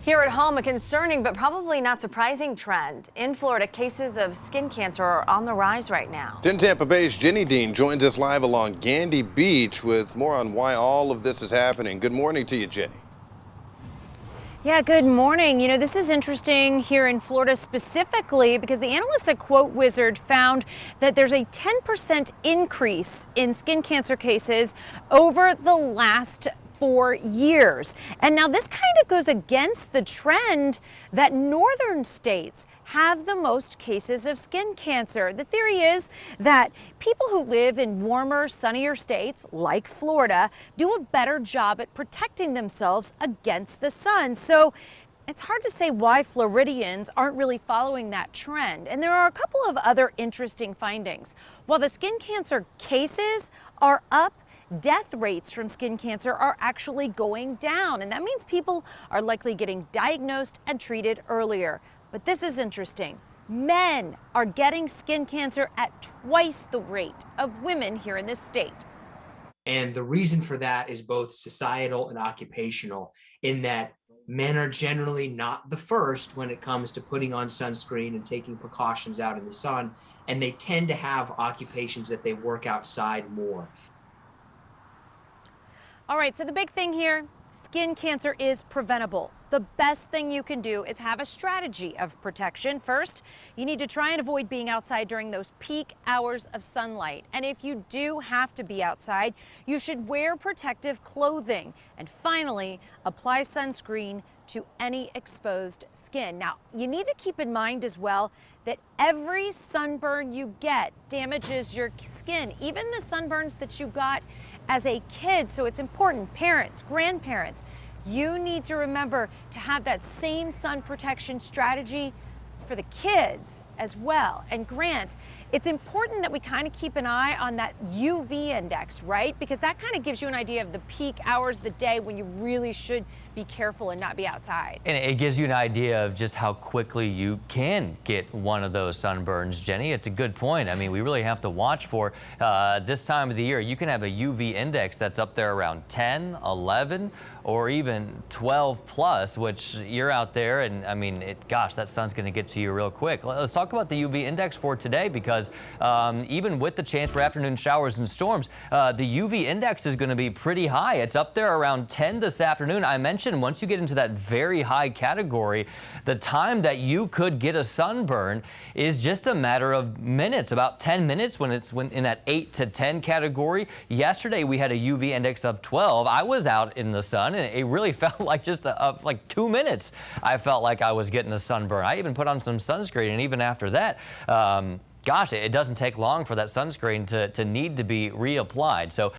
Here at home, a concerning but probably not surprising trend. In Florida, cases of skin cancer are on the rise right now. 10 Tampa Bay's Jenny Dean joins us live along Gandy Beach with more on why all of this is happening. Good morning to you, Jenny. Yeah, good morning. This is interesting here in Florida specifically because the analysts at QuoteWizard found that there's a 10% increase in skin cancer cases over the last 4 years. And now this kind of goes against the trend that northern states have the most cases of skin cancer. The theory is that people who live in warmer, sunnier states like Florida do a better job at protecting themselves against the sun. So it's hard to say why Floridians aren't really following that trend. And there are a couple of other interesting findings. While the skin cancer cases are up, death rates from skin cancer are actually going down, and that means people are likely getting diagnosed and treated earlier. But this is interesting. Men are getting skin cancer at twice the rate of women here in this state. And the reason for that is both societal and occupational, in that men are generally not the first when it comes to putting on sunscreen and taking precautions out in the sun, and they tend to have occupations that they work outside more. All right, so the big thing here, skin cancer is preventable. The best thing you can do is have a strategy of protection. First, you need to try and avoid being outside during those peak hours of sunlight. And if you do have to be outside, you should wear protective clothing. And finally, apply sunscreen to any exposed skin. Now, you need to keep in mind as well that every sunburn you get damages your skin, even the sunburns that you got as a kid. So it's important, parents, grandparents, you need to remember to have that same sun protection strategy for the kids as well. And Grant, it's important that we kind of keep an eye on that UV index, right? Because that kind of gives you an idea of the peak hours of the day when you really should be careful and not be outside. And it gives you an idea of just how quickly you can get one of those sunburns, Jenny. It's a good point. I mean, we really have to watch for this time of the year. You can have a UV index that's up there around 10, 11, or even 12 plus, which you're out there and I mean, gosh, that sun's going to get to you real quick. Let's talk about the UV index for today because even with the chance for afternoon showers and storms, the UV index is going to be pretty high. It's up there around 10 this afternoon. I mentioned once you get into that very high category, the time that you could get a sunburn is just a matter of minutes, about 10 minutes when it's in that 8 to 10 category. Yesterday we had a UV index of 12. I was out in the sun and it really felt like just like 2 minutes. I felt like I was getting a sunburn. I even put on some sunscreen, and even after that, gosh, it doesn't take long for that sunscreen to need to be reapplied. So